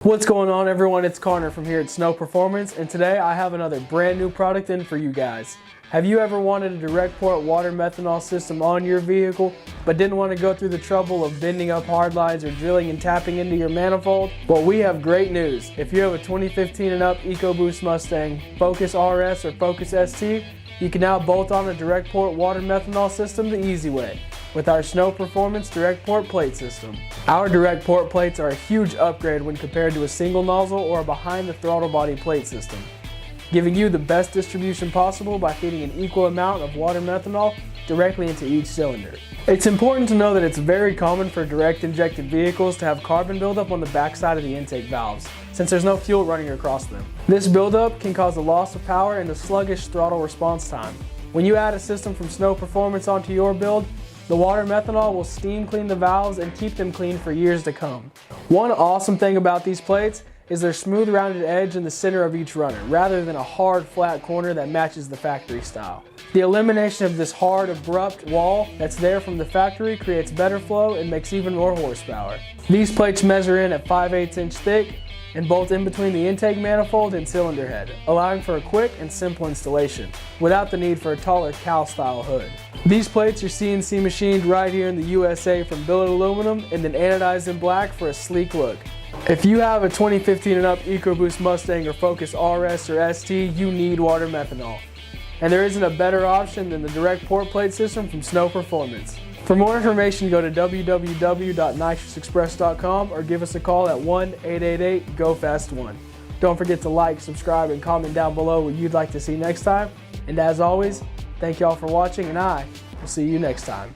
What's going on, everyone? It's Connor from here at Snow Performance, and today I have another brand new product in for you guys. Have you ever wanted a direct port water methanol system on your vehicle but didn't want to go through the trouble of bending up hard lines or drilling and tapping into your manifold? Well, we have great news. If you have a 2015 and up EcoBoost Mustang, Focus RS or Focus ST, you can now bolt on a direct port water methanol system the easy way with our Snow Performance direct port plate system. Our direct port plates are a huge upgrade when compared to a single nozzle or a behind the throttle body plate system, giving you the best distribution possible by feeding an equal amount of water methanol directly into each cylinder. It's important to know that it's very common for direct injected vehicles to have carbon buildup on the backside of the intake valves, since there's no fuel running across them. This buildup can cause a loss of power and a sluggish throttle response time. When you add a system from Snow Performance onto your build, the water methanol will steam clean the valves and keep them clean for years to come. One awesome thing about these plates is their smooth rounded edge in the center of each runner, rather than a hard flat corner that matches the factory style. The elimination of this hard abrupt wall that's there from the factory creates better flow and makes even more horsepower. These plates measure in at 5/8 inch thick and bolt in between the intake manifold and cylinder head, allowing for a quick and simple installation without the need for a taller cowl style hood. These plates are CNC machined right here in the USA from billet aluminum and then anodized in black for a sleek look. If you have a 2015 and up EcoBoost Mustang or Focus RS or ST, you need water methanol. And there isn't a better option than the direct port plate system from Snow Performance. For more information, go to www.nitrousexpress.com or give us a call at 1-888-GO-FAST-1. Don't forget to like, subscribe, and comment down below what you'd like to see next time. And as always, thank y'all for watching, and I will see you next time.